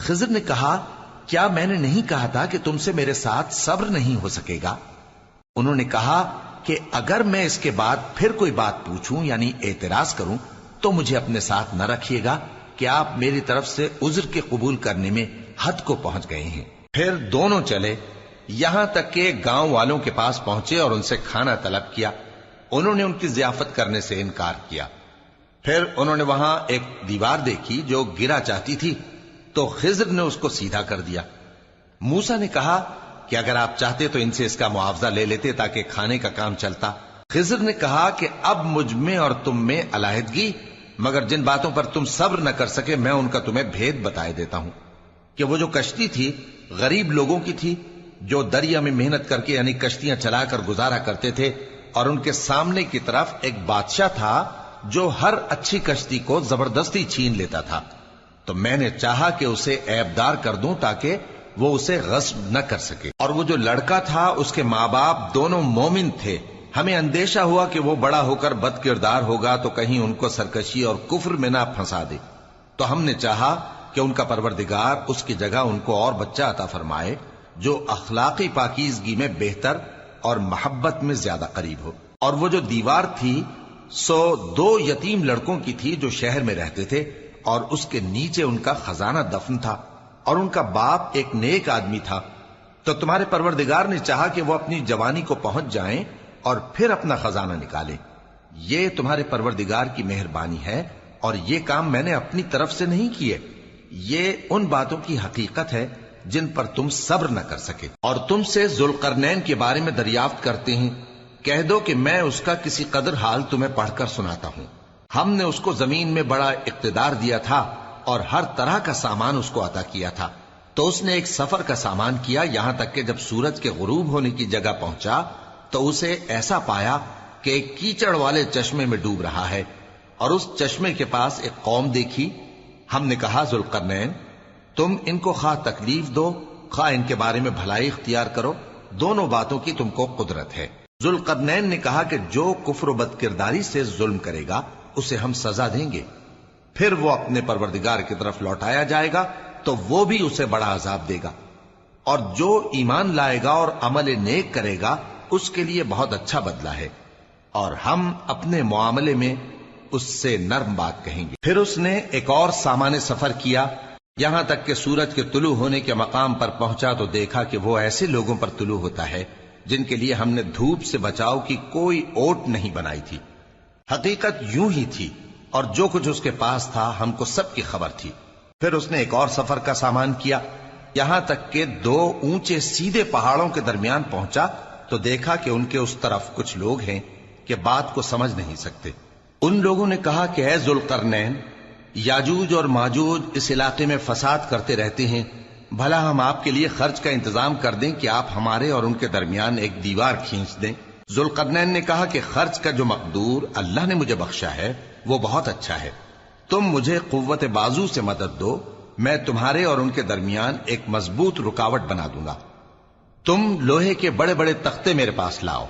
خضر نے کہا کیا میں نے نہیں کہا تھا کہ تم سے میرے ساتھ صبر نہیں ہو سکے گا؟ انہوں نے کہا کہ اگر میں اس کے بعد پھر کوئی بات پوچھوں یعنی اعتراض کروں تو مجھے اپنے ساتھ نہ رکھیے گا کہ آپ میری طرف سے عذر کے قبول کرنے میں حد کو پہنچ گئے ہیں۔ پھر دونوں چلے یہاں تک کہ گاؤں والوں کے پاس پہنچے اور ان سے کھانا طلب کیا۔ انہوں نے ان کی ضیافت کرنے سے انکار کیا۔ پھر انہوں نے وہاں ایک دیوار دیکھی جو گرا چاہتی تھی تو خضر نے اس کو سیدھا کر دیا۔ موسیٰ نے کہا کہ اگر آپ چاہتے تو ان سے اس کا معاوضہ لے لیتے تاکہ کھانے کا کام چلتا۔ خضر نے کہا کہ اب مجھ میں اور تم میں علیحدگی، مگر جن باتوں پر تم صبر نہ کر سکے میں ان کا تمہیں بھید بتائے دیتا ہوں کہ وہ جو کشتی تھی غریب لوگوں کی تھی جو دریا میں محنت کر کے یعنی کشتیاں چلا کر گزارا کرتے تھے، اور ان کے سامنے کی طرف ایک بادشاہ تھا جو ہر اچھی کشتی کو زبردستی چھین لیتا تھا، تو میں نے چاہا کہ اسے عیبدار کر دوں تاکہ وہ اسے غصب نہ کر سکے۔ اور وہ جو لڑکا تھا اس کے ماں باپ دونوں مومن تھے، ہمیں اندیشہ ہوا کہ وہ بڑا ہو کر بد کردار ہوگا تو کہیں ان کو سرکشی اور کفر میں نہ پھنسا دے، تو ہم نے چاہا کہ ان کا پروردگار اس کی جگہ ان کو اور بچہ عطا فرمائے جو اخلاقی پاکیزگی میں بہتر اور محبت میں زیادہ قریب ہو۔ اور وہ جو دیوار تھی سو 2 یتیم لڑکوں کی تھی جو شہر میں رہتے تھے، اور اس کے نیچے ان کا خزانہ دفن تھا، اور ان کا باپ ایک نیک آدمی تھا۔ تو تمہارے پروردگار نے چاہا کہ وہ اپنی جوانی کو پہنچ جائیں اور پھر اپنا خزانہ نکالیں۔ یہ تمہارے پروردگار کی مہربانی ہے، اور یہ کام میں نے اپنی طرف سے نہیں کیے، یہ ان باتوں کی حقیقت ہے جن پر تم صبر نہ کر سکے۔ اور تم سے ذوالقرنین کے بارے میں دریافت کرتے ہیں، کہہ دو کہ میں اس کا کسی قدر حال تمہیں پڑھ کر سناتا ہوں۔ ہم نے اس کو زمین میں بڑا اقتدار دیا تھا اور ہر طرح کا سامان اس کو عطا کیا تھا، تو اس نے ایک سفر کا سامان کیا، یہاں تک کہ جب سورج کے غروب ہونے کی جگہ پہنچا تو اسے ایسا پایا کہ ایک کیچڑ والے چشمے میں ڈوب رہا ہے، اور اس چشمے کے پاس ایک قوم دیکھی۔ ہم نے کہا ذوالقرنین تم ان کو خواہ تکلیف دو خواہ ان کے بارے میں بھلائی اختیار کرو، دونوں باتوں کی تم کو قدرت ہے۔ ذوالقرنین نے کہا کہ جو کفر و بد کرداری سے ظلم کرے گا اسے ہم سزا دیں گے، پھر وہ اپنے پروردگار کی طرف لوٹایا جائے گا تو وہ بھی اسے بڑا عذاب دے گا، اور جو ایمان لائے گا اور عمل نیک کرے گا اس کے لیے بہت اچھا بدلہ ہے، اور ہم اپنے معاملے میں اس سے نرم بات کہیں گے۔ پھر اس نے ایک اور سامان سفر کیا، یہاں تک کہ سورج کے طلوع ہونے کے مقام پر پہنچا تو دیکھا کہ وہ ایسے لوگوں پر طلوع ہوتا ہے جن کے لیے ہم نے دھوپ سے بچاؤ کی کوئی اوٹ نہیں بنائی تھی۔ حقیقت یوں ہی تھی، اور جو کچھ اس کے پاس تھا ہم کو سب کی خبر تھی۔ پھر اس نے ایک اور سفر کا سامان کیا، یہاں تک کہ 2 اونچے سیدھے پہاڑوں کے درمیان پہنچا تو دیکھا کہ ان کے اس طرف کچھ لوگ ہیں کہ بات کو سمجھ نہیں سکتے۔ ان لوگوں نے کہا کہ اے ذوالقرنین، یاجوج اور ماجوج اس علاقے میں فساد کرتے رہتے ہیں، بھلا ہم آپ کے لیے خرچ کا انتظام کر دیں کہ آپ ہمارے اور ان کے درمیان ایک دیوار کھینچ دیں۔ ذوالقرنین نے کہا کہ خرچ کا جو مقدور اللہ نے مجھے بخشا ہے وہ بہت اچھا ہے، تم مجھے قوت بازو سے مدد دو، میں تمہارے اور ان کے درمیان ایک مضبوط رکاوٹ بنا دوں گا۔ تم لوہے کے بڑے بڑے تختے میرے پاس لاؤ۔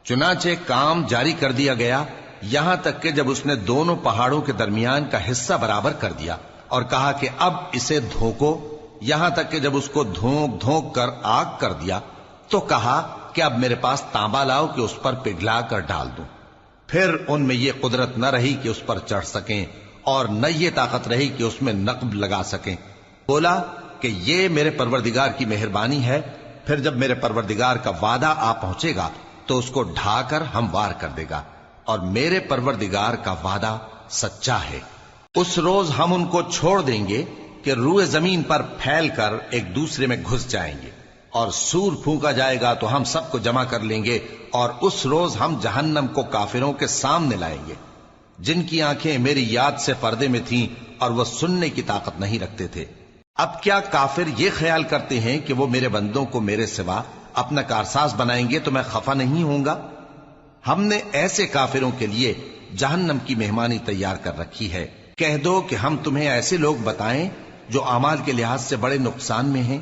چنانچہ کام جاری کر دیا گیا، یہاں تک کہ جب اس نے دونوں پہاڑوں کے درمیان کا حصہ برابر کر دیا اور کہا کہ اب اسے دھوکو، یہاں تک کہ جب اس کو دھونک دھونک کر آگ کر دیا تو کہا کہ اب میرے پاس تانبا لاؤ کہ اس پر پگھلا کر ڈال دوں۔ پھر ان میں یہ قدرت نہ رہی کہ اس پر چڑھ سکیں، اور نہ یہ طاقت رہی کہ اس میں نقب لگا سکیں۔ بولا کہ یہ میرے پروردگار کی مہربانی ہے، پھر جب میرے پروردگار کا وعدہ آ پہنچے گا تو اس کو ڈھا کر ہموار کر دے گا، اور میرے پروردگار کا وعدہ سچا ہے۔ اس روز ہم ان کو چھوڑ دیں گے کہ روئے زمین پر پھیل کر ایک دوسرے میں گھس جائیں گے، اور سور پھونکا جائے گا تو ہم سب کو جمع کر لیں گے، اور اس روز ہم جہنم کو کافروں کے سامنے لائیں گے جن کی آنکھیں میری یاد سے پردے میں تھیں اور وہ سننے کی طاقت نہیں رکھتے تھے۔ اب کیا کافر یہ خیال کرتے ہیں کہ وہ میرے بندوں کو میرے سوا اپنا کارساز بنائیں گے تو میں خفا نہیں ہوں گا؟ ہم نے ایسے کافروں کے لیے جہنم کی مہمانی تیار کر رکھی ہے۔ کہہ دو کہ ہم تمہیں ایسے لوگ بتائیں جو اعمال کے لحاظ سے بڑے نقصان میں ہیں۔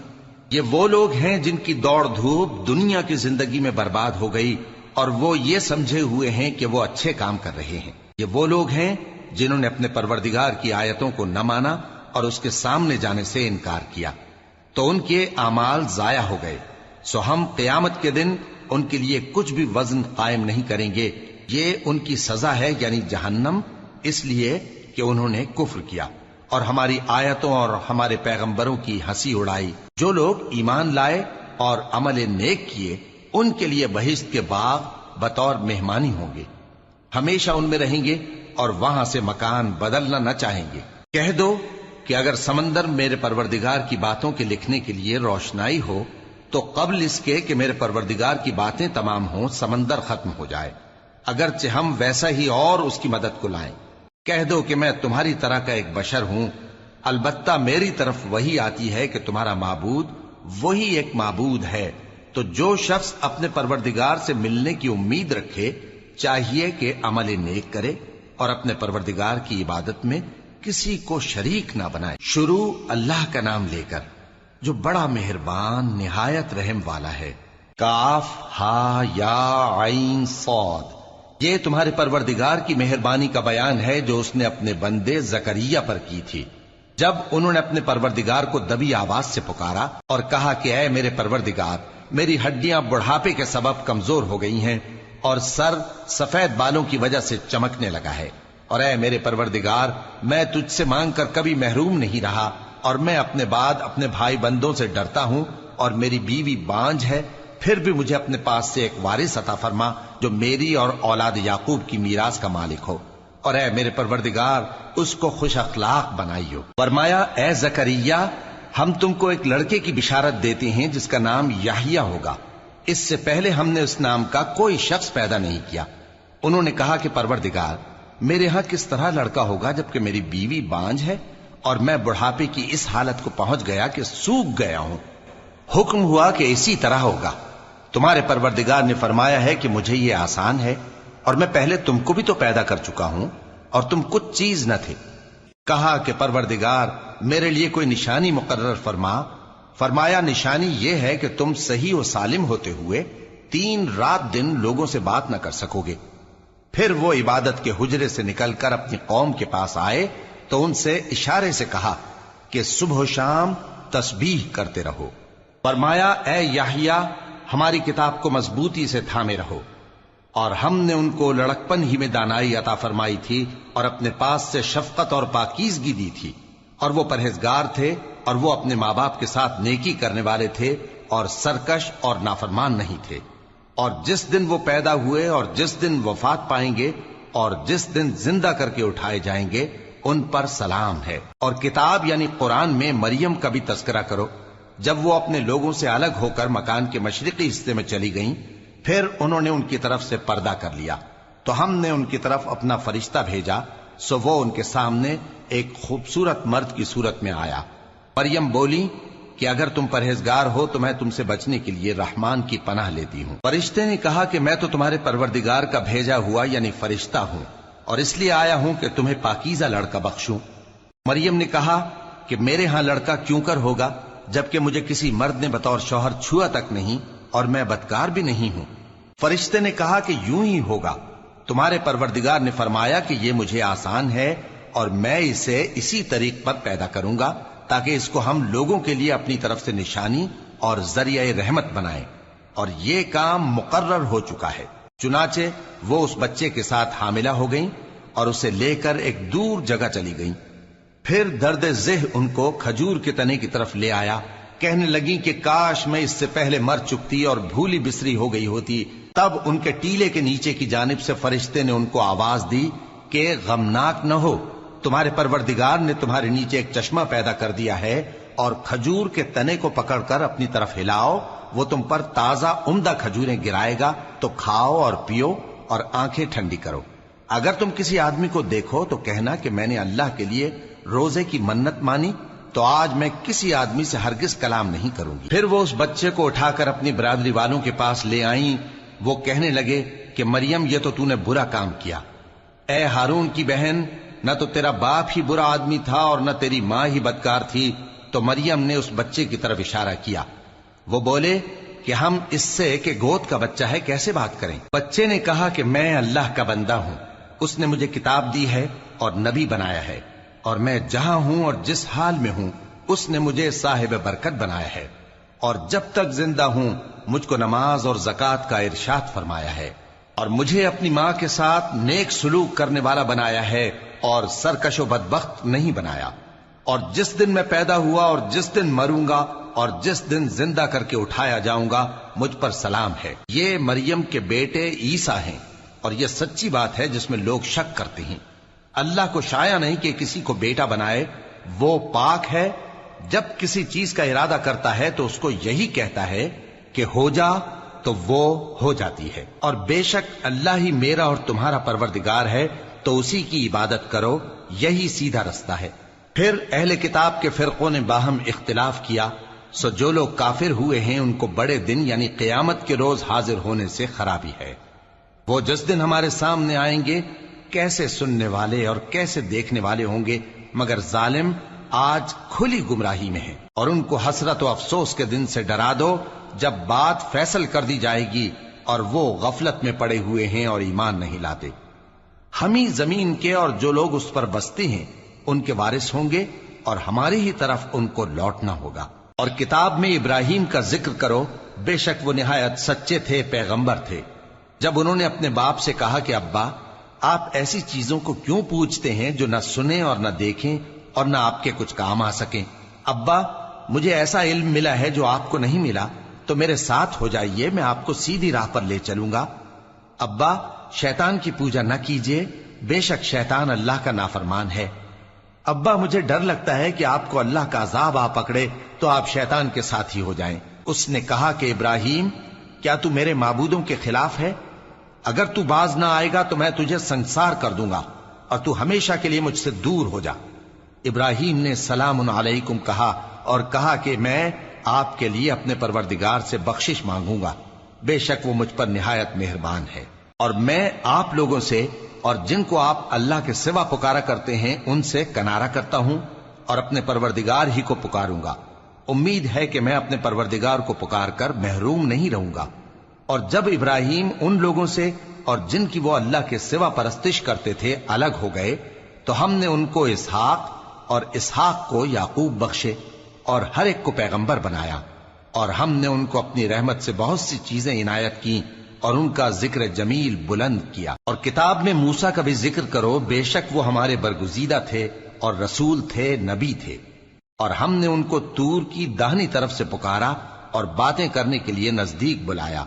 یہ وہ لوگ ہیں جن کی دوڑ دھوپ دنیا کی زندگی میں برباد ہو گئی، اور وہ یہ سمجھے ہوئے ہیں کہ وہ اچھے کام کر رہے ہیں۔ یہ وہ لوگ ہیں جنہوں نے اپنے پروردگار کی آیتوں کو نہ مانا اور اس کے سامنے جانے سے انکار کیا تو ان کے اعمال ضائع ہو گئے، سو ہم قیامت کے دن ان کے لیے کچھ بھی وزن قائم نہیں کریں گے، یہ ان کی سزا ہے یعنی جہنم، اس لیے کہ انہوں نے کفر کیا اور ہماری آیتوں اور ہمارے پیغمبروں کی ہنسی اڑائی۔ جو لوگ ایمان لائے اور عمل نیک کیے ان کے لیے بہشت کے باغ بطور مہمانی ہوں گے، ہمیشہ ان میں رہیں گے اور وہاں سے مکان بدلنا نہ چاہیں گے۔ کہہ دو کہ اگر سمندر میرے پروردگار کی باتوں کے لکھنے کے لیے روشنائی ہو تو قبل اس کے کہ میرے پروردگار کی باتیں تمام ہوں سمندر ختم ہو جائے، اگرچہ ہم ویسا ہی اور اس کی مدد کو لائیں۔ کہہ دو کہ میں تمہاری طرح کا ایک بشر ہوں، البتہ میری طرف وہی آتی ہے کہ تمہارا معبود وہی ایک معبود ہے، تو جو شخص اپنے پروردگار سے ملنے کی امید رکھے چاہیے کہ عمل نیک کرے اور اپنے پروردگار کی عبادت میں کسی کو شریک نہ بنائے۔ شروع اللہ کا نام لے کر جو بڑا مہربان نہایت رحم والا ہے۔ کاف ہا یا عین صاد، یہ تمہارے پروردگار کی مہربانی کا بیان ہے جو اس نے اپنے بندے زکریا پر کی تھی، جب انہوں نے اپنے پروردگار کو دبی آواز سے پکارا اور کہا کہ اے میرے پروردگار، میری ہڈیاں بڑھاپے کے سبب کمزور ہو گئی ہیں اور سر سفید بالوں کی وجہ سے چمکنے لگا ہے، اور اے میرے پروردگار، میں تجھ سے مانگ کر کبھی محروم نہیں رہا اور میں اپنے بعد اپنے بھائی بندوں سے ڈرتا ہوں اور میری بیوی بانجھ ہے، پھر بھی مجھے اپنے پاس سے ایک وارث عطا فرما جو میری اور اولاد یعقوب کی میراث کا مالک ہو، اور اے میرے پروردگار اس کو خوش اخلاق بنائیو۔ فرمایا اے زکریا، ہم تم کو ایک لڑکے کی بشارت دیتے ہیں جس کا نام یحییٰ ہوگا، اس سے پہلے ہم نے اس نام کا کوئی شخص پیدا نہیں کیا۔ انہوں نے کہا کہ پروردگار، میرے ہاں کس طرح لڑکا ہوگا جبکہ میری بیوی بانجھ ہے اور میں بڑھاپے کی اس حالت کو پہنچ گیا کہ سوکھ گیا ہوں۔ حکم ہوا کہ اسی طرح ہوگا۔ تمہارے پروردگار نے فرمایا ہے کہ مجھے یہ آسان ہے اور میں پہلے تم کو بھی تو پیدا کر چکا ہوں اور تم کچھ چیز نہ تھے۔ کہا کہ پروردگار میرے لیے کوئی نشانی مقرر فرما۔ فرمایا نشانی یہ ہے کہ تم صحیح و سالم ہوتے ہوئے 3 رات دن لوگوں سے بات نہ کر سکو گے۔ پھر وہ عبادت کے حجرے سے نکل کر اپنی قوم کے پاس آئے تو ان سے اشارے سے کہا کہ صبح و شام تسبیح کرتے رہو۔ فرمایا اے یحییٰ، ہماری کتاب کو مضبوطی سے تھامے رہو، اور ہم نے ان کو لڑکپن ہی میں دانائی عطا فرمائی تھی اور اپنے پاس سے شفقت اور پاکیزگی دی تھی، اور وہ پرہیزگار تھے اور وہ اپنے ماں باپ کے ساتھ نیکی کرنے والے تھے اور سرکش اور نافرمان نہیں تھے۔ اور جس دن وہ پیدا ہوئے اور جس دن وفات پائیں گے اور جس دن زندہ کر کے اٹھائے جائیں گے ان پر سلام ہے۔ اور کتاب یعنی قرآن میں مریم کا بھی تذکرہ کرو، جب وہ اپنے لوگوں سے الگ ہو کر مکان کے مشرقی حصے میں چلی گئیں، پھر انہوں نے ان کی طرف سے پردہ کر لیا تو ہم نے ان کی طرف اپنا فرشتہ بھیجا، سو وہ ان کے سامنے ایک خوبصورت مرد کی صورت میں آیا۔ مریم بولی کہ اگر تم پرہیزگار ہو تو میں تم سے بچنے کے لیے رحمان کی پناہ لیتی ہوں۔ فرشتے نے کہا کہ میں تو تمہارے پروردگار کا بھیجا ہوا یعنی فرشتہ ہوں اور اس لیے آیا ہوں کہ تمہیں پاکیزہ لڑکا بخشوں۔ مریم نے کہا کہ میرے ہاں لڑکا کیوں کر ہوگا جبکہ مجھے کسی مرد نے بطور شوہر چھوا تک نہیں اور میں بدکار بھی نہیں ہوں۔ فرشتے نے کہا کہ یوں ہی ہوگا، تمہارے پروردگار نے فرمایا کہ یہ مجھے آسان ہے اور میں اسے اسی طریق پر پیدا کروں گا تاکہ اس کو ہم لوگوں کے لیے اپنی طرف سے نشانی اور ذریعہ رحمت بنائیں، اور یہ کام مقرر ہو چکا ہے۔ چنانچہ وہ اس بچے کے ساتھ حاملہ ہو گئیں اور اسے لے کر ایک دور جگہ چلی گئیں۔ پھر درد ذہ ان کو کھجور کے تنے کی طرف لے آیا، کہنے لگیں کہ کاش میں اس سے پہلے مر چکتی اور بھولی بسری ہو گئی ہوتی۔ تب ان کے ٹیلے کے نیچے کی جانب سے فرشتے نے ان کو آواز دی کہ غمناک نہ ہو، تمہارے پروردگار نے تمہارے نیچے ایک چشمہ پیدا کر دیا ہے، اور کھجور کے تنے کو پکڑ کر اپنی طرف ہلاؤ، وہ تم پر تازہ عمدہ کھجوریں گرائے گا، تو کھاؤ اور پیو اور آنکھیں ٹھنڈی کرو۔ اگر تم کسی آدمی کو دیکھو تو کہنا کہ میں نے اللہ کے لیے روزے کی منت مانی، تو آج میں کسی آدمی سے ہرگز کلام نہیں کروں گی۔ پھر وہ اس بچے کو اٹھا کر اپنی برادری والوں کے پاس لے آئیں۔ وہ کہنے لگے کہ مریم یہ تو نے برا کام کیا، اے ہارون کی بہن، نہ تو تیرا باپ ہی برا آدمی تھا اور نہ تیری ماں ہی بدکار تھی۔ تو مریم نے اس بچے کی طرف اشارہ کیا۔ وہ بولے کہ ہم اس سے کہ گود کا بچہ ہے کیسے بات کریں؟ بچے نے کہا کہ میں اللہ کا بندہ ہوں، اس نے مجھے کتاب دی ہے اور نبی بنایا ہے، اور میں جہاں ہوں اور جس حال میں ہوں اس نے مجھے صاحب برکت بنایا ہے، اور جب تک زندہ ہوں مجھ کو نماز اور زکوٰۃ کا ارشاد فرمایا ہے، اور مجھے اپنی ماں کے ساتھ نیک سلوک کرنے والا بنایا ہے اور سرکش و بدبخت نہیں بنایا، اور جس دن میں پیدا ہوا اور جس دن مروں گا اور جس دن زندہ کر کے اٹھایا جاؤں گا مجھ پر سلام ہے۔ یہ مریم کے بیٹے عیسیٰ ہیں، اور یہ سچی بات ہے جس میں لوگ شک کرتے ہیں۔ اللہ کو شایع نہیں کہ کسی کو بیٹا بنائے، وہ پاک ہے، جب کسی چیز کا ارادہ کرتا ہے تو اس کو یہی کہتا ہے کہ ہو جا تو وہ ہو جاتی ہے، اور بے شک اللہ ہی میرا اور تمہارا پروردگار ہے، تو اسی کی عبادت کرو، یہی سیدھا رستہ ہے۔ پھر اہل کتاب کے فرقوں نے باہم اختلاف کیا، سو جو لوگ کافر ہوئے ہیں ان کو بڑے دن یعنی قیامت کے روز حاضر ہونے سے خرابی ہے۔ وہ جس دن ہمارے سامنے آئیں گے کیسے سننے والے اور کیسے دیکھنے والے ہوں گے، مگر ظالم آج کھلی گمراہی میں ہے۔ اور ان کو حسرت و افسوس کے دن سے ڈرا دو جب بات فیصل کر دی جائے گی اور وہ غفلت میں پڑے ہوئے ہیں اور ایمان نہیں لاتے۔ ہم ہی زمین کے اور جو لوگ اس پر بستے ہیں ان کے وارث ہوں گے، اور ہماری ہی طرف ان کو لوٹنا ہوگا۔ اور کتاب میں ابراہیم کا ذکر کرو، بے شک وہ نہایت سچے تھے، پیغمبر تھے۔ جب انہوں نے اپنے باپ سے کہا کہ ابا، آپ ایسی چیزوں کو کیوں پوچھتے ہیں جو نہ سنیں اور نہ دیکھیں اور نہ آپ کے کچھ کام آ سکیں؟ ابا، مجھے ایسا علم ملا ہے جو آپ کو نہیں ملا، تو میرے ساتھ ہو جائیے، میں آپ کو سیدھی راہ پر لے چلوں گا۔ ابا، شیطان کی پوجا نہ کیجیے، بے شک شیطان اللہ کا نافرمان ہے۔ ابا، مجھے ڈر لگتا ہے کہ آپ کو اللہ کا عذاب آ پکڑے تو آپ شیطان کے ساتھی ہو جائیں۔ اس نے کہا کہ ابراہیم، کیا تو میرے معبودوں کے خلاف ہے؟ اگر تو باز نہ آئے گا تو میں تجھے سنسار کر دوں گا، اور تو ہمیشہ کے لیے مجھ سے دور ہو جا۔ ابراہیم نے سلام علیکم کہا اور کہا کہ میں آپ کے لیے اپنے پروردگار سے بخشش مانگوں گا، بے شک وہ مجھ پر نہایت مہربان ہے۔ اور میں آپ لوگوں سے اور جن کو آپ اللہ کے سوا پکارا کرتے ہیں ان سے کنارہ کرتا ہوں، اور اپنے پروردگار ہی کو پکاروں گا۔ امید ہے کہ میں اپنے پروردگار کو پکار کر محروم نہیں رہوں گا۔ اور جب ابراہیم ان لوگوں سے اور جن کی وہ اللہ کے سوا پرستش کرتے تھے الگ ہو گئے تو ہم نے ان کو اسحاق اور اسحاق کو یعقوب بخشے، اور ہر ایک کو پیغمبر بنایا، اور ہم نے ان کو اپنی رحمت سے بہت سی چیزیں عنایت کی اور ان کا ذکر جمیل بلند کیا۔ اور کتاب میں موسیٰ کا بھی ذکر کرو، بے شک وہ ہمارے برگزیدہ تھے اور رسول تھے، نبی تھے، اور ہم نے ان کو طور کی داہنی طرف سے پکارا اور باتیں کرنے کے لیے نزدیک بلایا،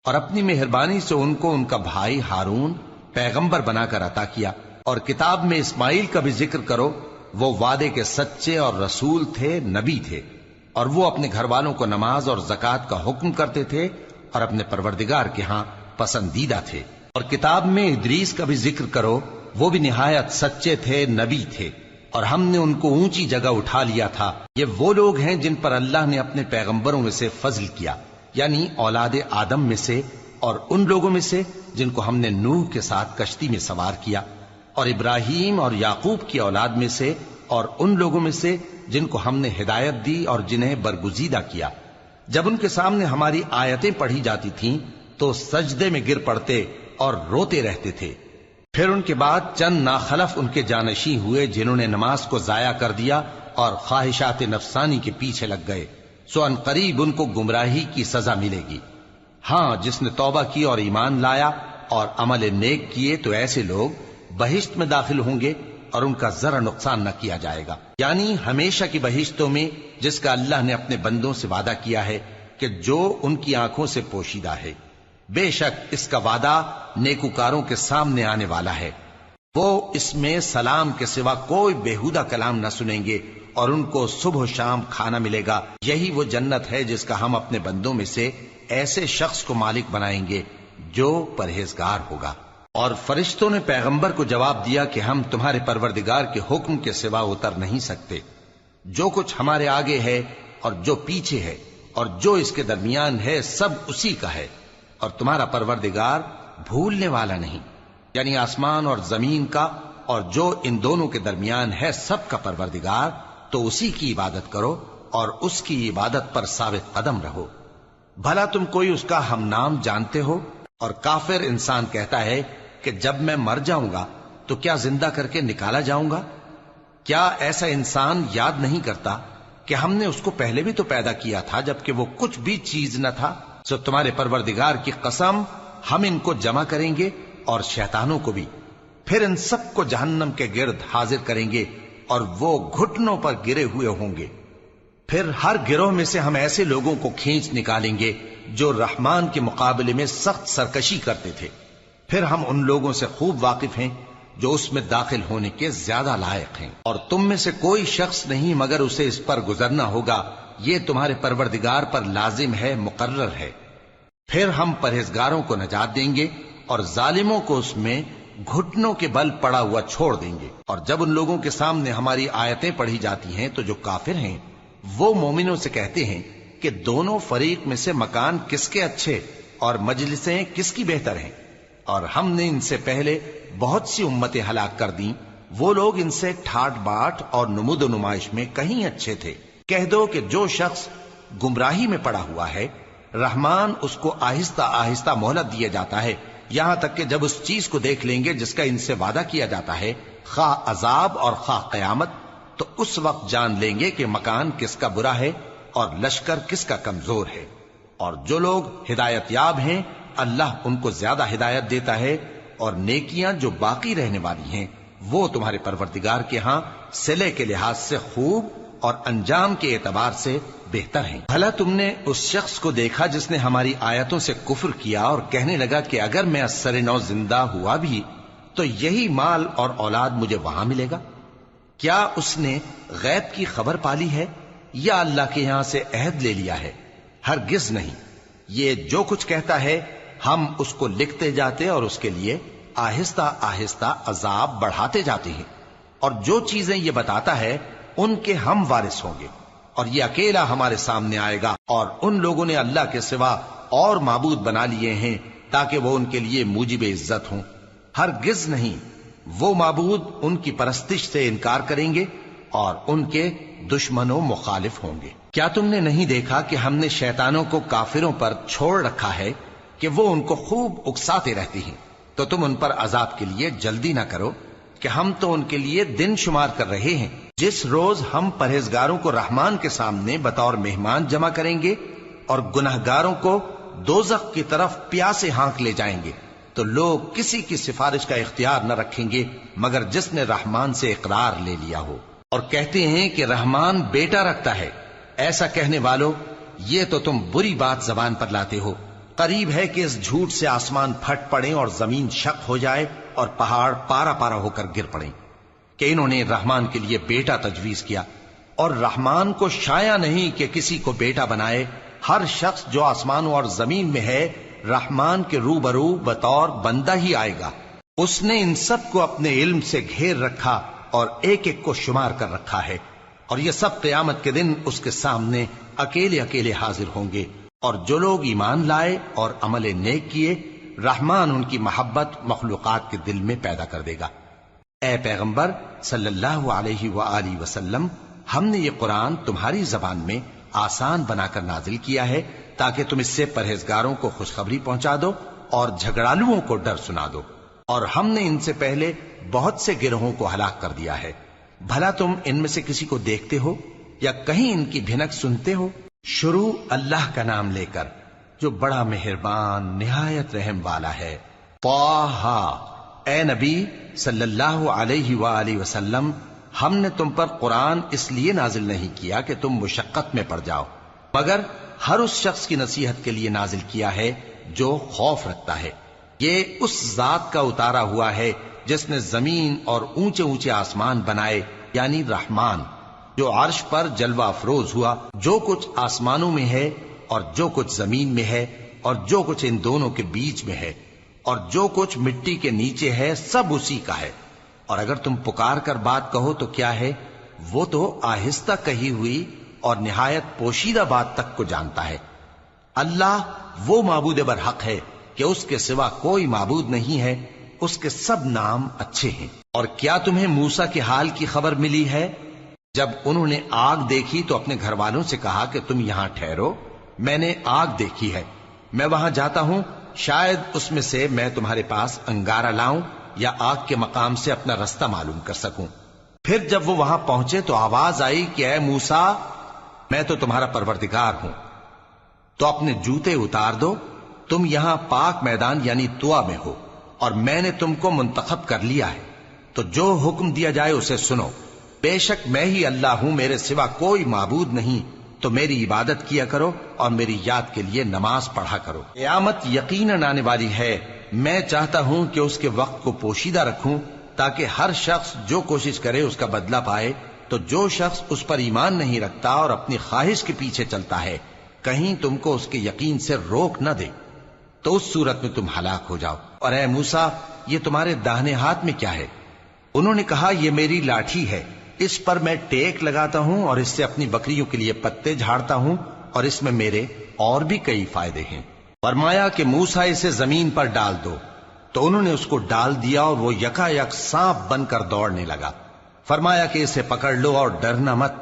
اور اپنی مہربانی سے ان کو ان کا بھائی ہارون پیغمبر بنا کر عطا کیا۔ اور کتاب میں اسماعیل کا بھی ذکر کرو، وہ وعدے کے سچے اور رسول تھے، نبی تھے، اور وہ اپنے گھر والوں کو نماز اور زکوٰۃ کا حکم کرتے تھے اور اپنے پروردگار کے ہاں پسندیدہ تھے۔ اور کتاب میں ادریس کا بھی ذکر کرو، وہ بھی نہایت سچے تھے، نبی تھے، اور ہم نے ان کو اونچی جگہ اٹھا لیا تھا۔ یہ وہ لوگ ہیں جن پر اللہ نے اپنے پیغمبروں میں سے فضل کیا، یعنی اولاد آدم میں سے، اور ان لوگوں میں سے جن کو ہم نے نوح کے ساتھ کشتی میں سوار کیا، اور ابراہیم اور یعقوب کی اولاد میں سے، اور ان لوگوں میں سے جن کو ہم نے ہدایت دی اور جنہیں برگزیدہ کیا۔ جب ان کے سامنے ہماری آیتیں پڑھی جاتی تھیں تو سجدے میں گر پڑتے اور روتے رہتے تھے۔ پھر ان کے بعد چند ناخلف ان کے جانشین ہوئے جنہوں نے نماز کو ضائع کر دیا اور خواہشات نفسانی کے پیچھے لگ گئے، سو ان قریب ان کو گمراہی کی سزا ملے گی۔ ہاں، جس نے توبہ کی اور ایمان لایا اور عمل نیک کیے تو ایسے لوگ بہشت میں داخل ہوں گے اور ان کا ذرا نقصان نہ کیا جائے گا، یعنی ہمیشہ کی بہشتوں میں جس کا اللہ نے اپنے بندوں سے وعدہ کیا ہے کہ جو ان کی آنکھوں سے پوشیدہ ہے۔ بے شک اس کا وعدہ نیکوکاروں کے سامنے آنے والا ہے، وہ اس میں سلام کے سوا کوئی بیہودہ کلام نہ سنیں گے، اور ان کو صبح و شام کھانا ملے گا۔ یہی وہ جنت ہے جس کا ہم اپنے بندوں میں سے ایسے شخص کو مالک بنائیں گے جو پرہیزگار ہوگا۔ اور فرشتوں نے پیغمبر کو جواب دیا کہ ہم تمہارے پروردگار کے حکم کے سوا اتر نہیں سکتے۔ جو کچھ ہمارے آگے ہے اور جو پیچھے ہے اور جو اس کے درمیان ہے سب اسی کا ہے، اور تمہارا پروردگار بھولنے والا نہیں، یعنی آسمان اور زمین کا اور جو ان دونوں کے درمیان ہے سب کا پروردگار، تو اسی کی عبادت کرو اور اس کی عبادت پر ثابت قدم رہو۔ بھلا تم کوئی اس کا ہم نام جانتے ہو؟ اور کافر انسان کہتا ہے کہ جب میں مر جاؤں گا تو کیا زندہ کر کے نکالا جاؤں گا؟ کیا ایسا انسان یاد نہیں کرتا کہ ہم نے اس کو پہلے بھی تو پیدا کیا تھا جبکہ وہ کچھ بھی چیز نہ تھا؟ سو تمہارے پروردگار کی قسم ہم ان کو جمع کریں گے اور شیطانوں کو بھی، پھر ان سب کو جہنم کے گرد حاضر کریں گے اور وہ گھٹنوں پر گرے ہوئے ہوں گے۔ پھر ہر گروہ میں سے ہم ایسے لوگوں کو کھینچ نکالیں گے جو رحمان کے مقابلے میں سخت سرکشی کرتے تھے، پھر ہم ان لوگوں سے خوب واقف ہیں جو اس میں داخل ہونے کے زیادہ لائق ہیں، اور تم میں سے کوئی شخص نہیں مگر اسے اس پر گزرنا ہوگا، یہ تمہارے پروردگار پر لازم ہے، مقرر ہے۔ پھر ہم پرہیزگاروں کو نجات دیں گے اور ظالموں کو اس میں گھٹنوں کے بل پڑا ہوا چھوڑ دیں گے۔ اور جب ان لوگوں کے سامنے ہماری آیتیں پڑھی جاتی ہیں تو جو کافر ہیں وہ مومنوں سے کہتے ہیں کہ دونوں فریق میں سے مکان کس کے اچھے اور مجلسیں کس کی بہتر ہیں، اور ہم نے ان سے پہلے بہت سی امتیں ہلاک کر دیں، وہ لوگ ان سے ٹھاٹ باٹ اور نمود و نمائش میں کہیں اچھے تھے۔ کہہ دو کہ جو شخص گمراہی میں پڑا ہوا ہے رحمان اس کو آہستہ آہستہ مہلت دیا جاتا ہے، یہاں تک کہ جب اس چیز کو دیکھ لیں گے جس کا ان سے وعدہ کیا جاتا ہے، خواہ عذاب اور خواہ قیامت، تو اس وقت جان لیں گے کہ مکان کس کا برا ہے اور لشکر کس کا کمزور ہے۔ اور جو لوگ ہدایت یاب ہیں اللہ ان کو زیادہ ہدایت دیتا ہے، اور نیکیاں جو باقی رہنے والی ہیں وہ تمہارے پروردگار کے ہاں صلے کے لحاظ سے خوب اور انجام کے اعتبار سے بہتر ہیں۔ بھلا تم نے اس شخص کو دیکھا جس نے ہماری آیتوں سے کفر کیا اور کہنے لگا کہ اگر میں اثر نو زندہ ہوا بھی تو یہی مال اور اولاد مجھے وہاں ملے گا؟ کیا اس نے غیب کی خبر پالی ہے یا اللہ کے یہاں سے عہد لے لیا ہے؟ ہرگز نہیں، یہ جو کچھ کہتا ہے ہم اس کو لکھتے جاتے اور اس کے لیے آہستہ آہستہ عذاب بڑھاتے جاتے ہیں، اور جو چیزیں یہ بتاتا ہے ان کے ہم وارث ہوں گے، اور یہ اکیلا ہمارے سامنے آئے گا۔ اور ان لوگوں نے اللہ کے سوا اور معبود بنا لیے ہیں تاکہ وہ ان کے لیے موجب عزت ہوں، ہرگز نہیں، وہ معبود ان کی پرستش سے انکار کریں گے اور ان کے دشمن و مخالف ہوں گے۔ کیا تم نے نہیں دیکھا کہ ہم نے شیطانوں کو کافروں پر چھوڑ رکھا ہے کہ وہ ان کو خوب اکساتے رہتے ہیں؟ تو تم ان پر عذاب کے لیے جلدی نہ کرو کہ ہم تو ان کے لیے دن شمار کر رہے ہیں۔ جس روز ہم پرہیزگاروں کو رحمان کے سامنے بطور مہمان جمع کریں گے اور گناہگاروں کو دوزخ کی طرف پیاسے ہانک لے جائیں گے، تو لوگ کسی کی سفارش کا اختیار نہ رکھیں گے مگر جس نے رحمان سے اقرار لے لیا ہو، اور کہتے ہیں کہ رحمان بیٹا رکھتا ہے۔ ایسا کہنے والوں، یہ تو تم بری بات زبان پر لاتے ہو۔ قریب ہے کہ اس جھوٹ سے آسمان پھٹ پڑے اور زمین شق ہو جائے اور پہاڑ پارا پارا ہو کر گر پڑیں کہ انہوں نے رحمان کے لیے بیٹا تجویز کیا، اور رحمان کو شایع نہیں کہ کسی کو بیٹا بنائے۔ ہر شخص جو آسمانوں اور زمین میں ہے رحمان کے روبرو بطور بندہ ہی آئے گا۔ اس نے ان سب کو اپنے علم سے گھیر رکھا اور ایک ایک کو شمار کر رکھا ہے، اور یہ سب قیامت کے دن اس کے سامنے اکیلے اکیلے حاضر ہوں گے۔ اور جو لوگ ایمان لائے اور عمل نیک کیے رحمان ان کی محبت مخلوقات کے دل میں پیدا کر دے گا۔ اے پیغمبر صلی اللہ علیہ وآلہ وسلم، ہم نے یہ قرآن تمہاری زبان میں آسان بنا کر نازل کیا ہے تاکہ تم اس سے پرہیزگاروں کو خوشخبری پہنچا دو اور جھگڑالوؤں کو ڈر سنا دو، اور ہم نے ان سے پہلے بہت سے گروہوں کو ہلاک کر دیا ہے۔ بھلا تم ان میں سے کسی کو دیکھتے ہو یا کہیں ان کی بھنک سنتے ہو؟ شروع اللہ کا نام لے کر جو بڑا مہربان نہایت رحم والا ہے۔ طٰہٰ، اے نبی صلی اللہ علیہ وآلہ وسلم، ہم نے تم پر قرآن اس لیے نازل نہیں کیا کہ تم مشقت میں پڑ جاؤ، مگر ہر اس شخص کی نصیحت کے لیے نازل کیا ہے جو خوف رکھتا ہے۔ یہ اس ذات کا اتارا ہوا ہے جس نے زمین اور اونچے اونچے آسمان بنائے، یعنی رحمان، جو عرش پر جلوہ افروز ہوا۔ جو کچھ آسمانوں میں ہے اور جو کچھ زمین میں ہے اور جو کچھ ان دونوں کے بیچ میں ہے اور جو کچھ مٹی کے نیچے ہے، سب اسی کا ہے۔ اور اگر تم پکار کر بات کہو تو کیا ہے، وہ تو آہستہ کہی ہوئی اور نہایت پوشیدہ بات تک کو جانتا ہے۔ اللہ وہ معبود برحق ہے کہ اس کے سوا کوئی معبود نہیں ہے، اس کے سب نام اچھے ہیں۔ اور کیا تمہیں موسیٰ کے حال کی خبر ملی ہے؟ جب انہوں نے آگ دیکھی تو اپنے گھر والوں سے کہا کہ تم یہاں ٹھہرو، میں نے آگ دیکھی ہے، میں وہاں جاتا ہوں، شاید اس میں سے میں تمہارے پاس انگارہ لاؤں یا آگ کے مقام سے اپنا رستہ معلوم کر سکوں۔ پھر جب وہ وہاں پہنچے تو آواز آئی کہ اے موسیٰ، میں تو تمہارا پروردگار ہوں، تو اپنے جوتے اتار دو، تم یہاں پاک میدان یعنی طوا میں ہو، اور میں نے تم کو منتخب کر لیا ہے، تو جو حکم دیا جائے اسے سنو۔ بے شک میں ہی اللہ ہوں، میرے سوا کوئی معبود نہیں، تو میری عبادت کیا کرو اور میری یاد کے لیے نماز پڑھا کرو۔ قیامت یقیناً آنے والی ہے، میں چاہتا ہوں کہ اس کے وقت کو پوشیدہ رکھوں تاکہ ہر شخص جو کوشش کرے اس کا بدلہ پائے۔ تو جو شخص اس پر ایمان نہیں رکھتا اور اپنی خواہش کے پیچھے چلتا ہے، کہیں تم کو اس کے یقین سے روک نہ دے، تو اس صورت میں تم ہلاک ہو جاؤ۔ اور اے موسیٰ، یہ تمہارے داہنے ہاتھ میں کیا ہے؟ انہوں نے کہا، یہ میری لاٹھی ہے، اس پر میں ٹیک لگاتا ہوں اور اس سے اپنی بکریوں کے لیے پتے جھاڑتا ہوں، اور اس میں میرے اور بھی کئی فائدے ہیں۔ فرمایا کہ موسیٰ اسے زمین پر ڈال دو، تو انہوں نے اس کو ڈال دیا اور وہ یکا یک سانپ بن کر دوڑنے لگا۔ فرمایا کہ اسے پکڑ لو اور ڈرنا مت،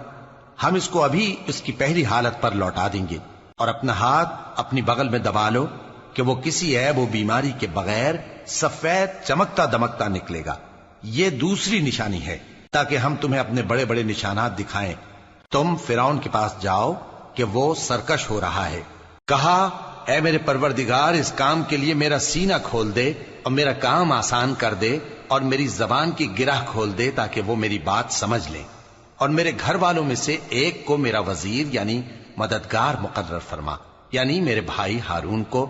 ہم اس کو ابھی اس کی پہلی حالت پر لوٹا دیں گے، اور اپنا ہاتھ اپنی بغل میں دبا لو کہ وہ کسی عیب و بیماری کے بغیر سفید چمکتا دمکتا نکلے گا۔ یہ دوسری نشانی ہے تاکہ ہم تمہیں اپنے بڑے بڑے نشانات دکھائیں۔ تم فرعون کے پاس جاؤ کہ وہ سرکش ہو رہا ہے۔ کہا، اے میرے پروردگار، اس کام کے لیے میرا سینہ کھول دے اور میرا کام آسان کر دے، اور میری زبان کی گرہ کھول دے تاکہ وہ میری بات سمجھ لیں، اور میرے گھر والوں میں سے ایک کو میرا وزیر یعنی مددگار مقرر فرما، یعنی میرے بھائی ہارون کو۔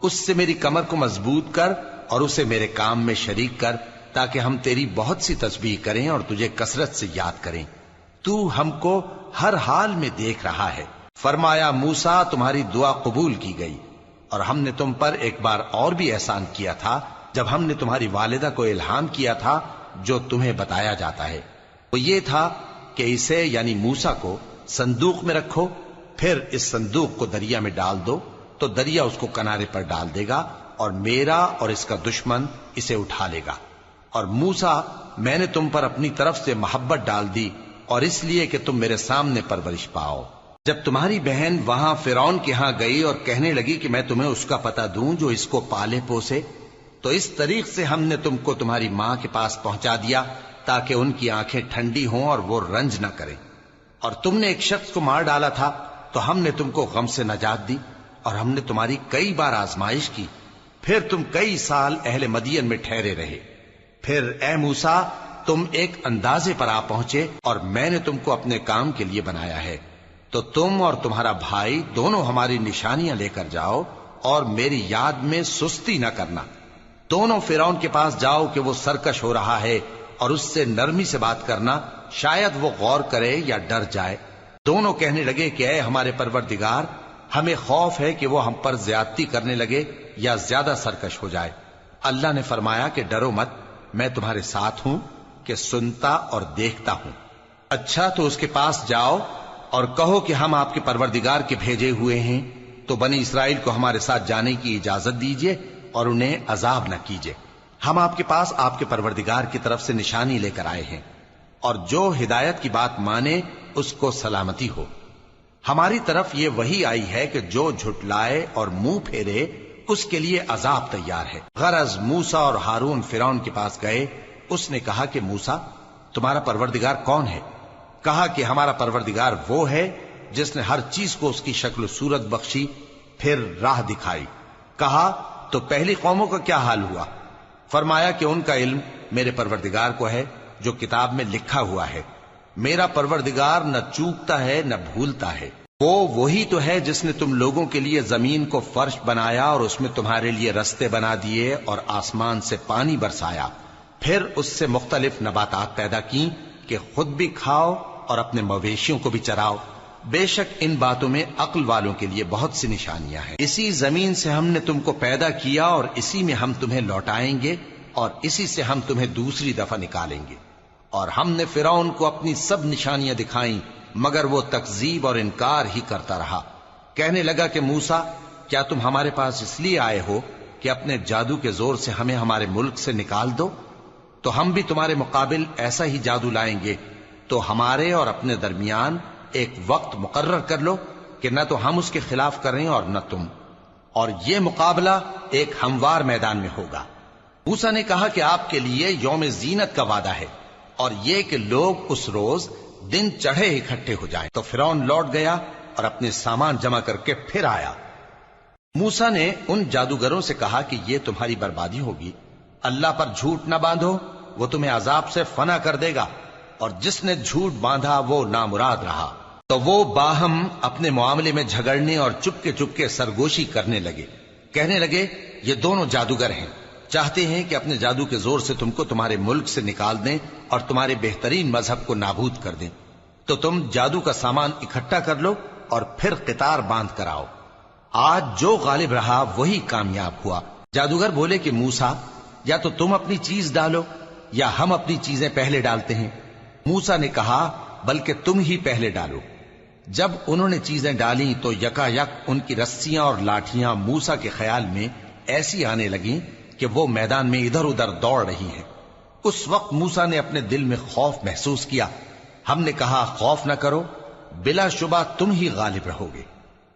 اس سے میری کمر کو مضبوط کر اور اسے میرے کام میں شریک کر، تاکہ ہم تیری بہت سی تسبیح کریں اور تجھے کثرت سے یاد کریں۔ تو ہم کو ہر حال میں دیکھ رہا ہے۔ فرمایا، موسیٰ، تمہاری دعا قبول کی گئی، اور ہم نے تم پر ایک بار اور بھی احسان کیا تھا جب ہم نے تمہاری والدہ کو الہام کیا تھا جو تمہیں بتایا جاتا ہے۔ وہ یہ تھا کہ اسے یعنی موسیٰ کو صندوق میں رکھو، پھر اس صندوق کو دریا میں ڈال دو، تو دریا اس کو کنارے پر ڈال دے گا، اور میرا اور اس کا دشمن اسے اٹھا لے گا۔ اور موسیٰ، میں نے تم پر اپنی طرف سے محبت ڈال دی، اور اس لیے کہ تم میرے سامنے پرورش پاؤ۔ جب تمہاری بہن وہاں فرعون کے ہاں گئی اور کہنے لگی کہ میں تمہیں اس کا پتہ دوں جو اس کو پالے پوسے، تو اس طریق سے ہم نے تم کو تمہاری ماں کے پاس پہنچا دیا تاکہ ان کی آنکھیں ٹھنڈی ہوں اور وہ رنج نہ کریں۔ اور تم نے ایک شخص کو مار ڈالا تھا تو ہم نے تم کو غم سے نجات دی، اور ہم نے تمہاری کئی بار آزمائش کی، پھر تم کئی سال اہل مدین میں ٹھہرے رہے۔ پھر اے موسیٰ، تم ایک اندازے پر آ پہنچے اور میں نے تم کو اپنے کام کے لیے بنایا ہے، تو تم اور تمہارا بھائی دونوں ہماری نشانیاں لے کر جاؤ اور میری یاد میں سستی نہ کرنا۔ دونوں فرعون کے پاس جاؤ کہ وہ سرکش ہو رہا ہے، اور اس سے نرمی سے بات کرنا، شاید وہ غور کرے یا ڈر جائے۔ دونوں کہنے لگے کہ اے ہمارے پروردگار، ہمیں خوف ہے کہ وہ ہم پر زیادتی کرنے لگے یا زیادہ سرکش ہو جائے۔ اللہ نے فرمایا کہ ڈرو مت، میں تمہارے ساتھ ہوں کہ سنتا اور دیکھتا ہوں۔ اچھا، تو اس کے پاس جاؤ اور کہو کہ ہم آپ کے پروردگار کے بھیجے ہوئے ہیں، تو بنی اسرائیل کو ہمارے ساتھ جانے کی اجازت دیجیے اور انہیں عذاب نہ کیجیے۔ ہم آپ کے پاس آپ کے پروردگار کی طرف سے نشانی لے کر آئے ہیں، اور جو ہدایت کی بات مانے اس کو سلامتی ہو۔ ہماری طرف یہ وحی آئی ہے کہ جو جھٹلائے اور منہ پھیرے اس کے لیے عذاب تیار ہے۔ غرض موسیٰ اور ہارون فرعون کے پاس گئے۔ اس نے کہا کہ موسیٰ، تمہارا پروردگار کون ہے؟ کہا کہ ہمارا پروردگار وہ ہے جس نے ہر چیز کو اس کی شکل و صورت بخشی، پھر راہ دکھائی۔ کہا، تو پہلی قوموں کا کیا حال ہوا؟ فرمایا کہ ان کا علم میرے پروردگار کو ہے جو کتاب میں لکھا ہوا ہے۔ میرا پروردگار نہ چوکتا ہے نہ بھولتا ہے۔ وہ وہی تو ہے جس نے تم لوگوں کے لیے زمین کو فرش بنایا اور اس میں تمہارے لیے رستے بنا دیے اور آسمان سے پانی برسایا، پھر اس سے مختلف نباتات پیدا کی کہ خود بھی کھاؤ اور اپنے مویشیوں کو بھی چراؤ۔ بے شک ان باتوں میں عقل والوں کے لیے بہت سی نشانیاں ہیں۔ اسی زمین سے ہم نے تم کو پیدا کیا اور اسی میں ہم تمہیں لوٹائیں گے، اور اسی سے ہم تمہیں دوسری دفعہ نکالیں گے۔ اور ہم نے فرعون کو اپنی سب نشانیاں دکھائیں، مگر وہ تکذیب اور انکار ہی کرتا رہا۔ کہنے لگا کہ موسیٰ، کیا تم ہمارے پاس اس لیے آئے ہو کہ اپنے جادو کے زور سے ہمیں ہمارے ملک سے نکال دو؟ تو ہم بھی تمہارے مقابل ایسا ہی جادو لائیں گے، تو ہمارے اور اپنے درمیان ایک وقت مقرر کر لو کہ نہ تو ہم اس کے خلاف کریں اور نہ تم، اور یہ مقابلہ ایک ہموار میدان میں ہوگا۔ موسیٰ نے کہا کہ آپ کے لیے یوم زینت کا وعدہ ہے، اور یہ کہ لوگ اس روز دن چڑھے اکٹھے ہو جائیں۔ تو فرعون لوٹ گیا اور اپنے سامان جمع کر کے پھر آیا۔ موسیٰ نے ان جادوگروں سے کہا کہ یہ تمہاری بربادی ہوگی، اللہ پر جھوٹ نہ باندھو، وہ تمہیں عذاب سے فنا کر دے گا، اور جس نے جھوٹ باندھا وہ نامراد رہا۔ تو وہ باہم اپنے معاملے میں جھگڑنے اور چپکے سرگوشی کرنے لگے، کہنے لگے یہ دونوں جادوگر ہیں، چاہتے ہیں کہ اپنے جادو کے زور سے تم کو تمہارے ملک سے نکال دیں اور تمہارے بہترین مذہب کو نابود کر دیں۔ تو تم جادو کا سامان اکٹھا کر لو اور پھر قطار باندھ کر آؤ، آج جو غالب رہا وہی کامیاب ہوا۔ جادوگر بولے کہ موسیٰ، یا تو تم اپنی چیز ڈالو یا ہم اپنی چیزیں پہلے ڈالتے ہیں۔ موسیٰ نے کہا بلکہ تم ہی پہلے ڈالو۔ جب انہوں نے چیزیں ڈالیں تو یکا یک ان کی رسیاں اور لاٹھیاں موسیٰ کے خیال میں ایسی آنے لگیں کہ وہ میدان میں ادھر ادھر دوڑ رہی ہیں۔ اس وقت موسیٰ نے اپنے دل میں خوف محسوس کیا۔ ہم نے کہا خوف نہ کرو، بلا شبہ تم ہی غالب رہو گے،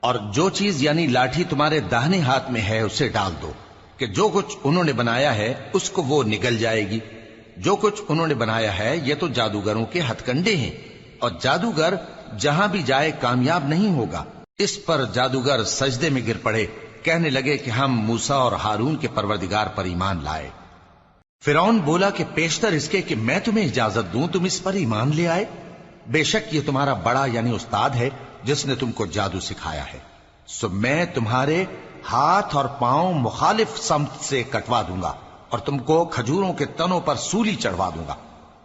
اور جو چیز یعنی لاٹھی تمہارے داہنے ہاتھ میں ہے اسے ڈال دو کہ جو کچھ انہوں نے بنایا ہے اس کو وہ نگل جائے گی۔ جو کچھ انہوں نے بنایا ہے یہ تو جادوگروں کے ہتھ کنڈے ہیں، اور جادوگر جہاں بھی جائے کامیاب نہیں ہوگا۔ اس پر جادوگر سجدے میں گر پڑے، کہنے لگے کہ ہم موسیٰ اور ہارون کے پروردگار پر ایمان لائے۔ فرعون بولا کہ پیشتر اس کے کہ میں تمہیں اجازت دوں تم اس پر ایمان لے آئے، بے شک یہ تمہارا بڑا یعنی استاد ہے جس نے تم کو جادو سکھایا ہے، سو میں تمہارے ہاتھ اور پاؤں مخالف سمت سے کٹوا دوں گا اور تم کو کھجوروں کے تنوں پر سولی چڑھوا دوں گا،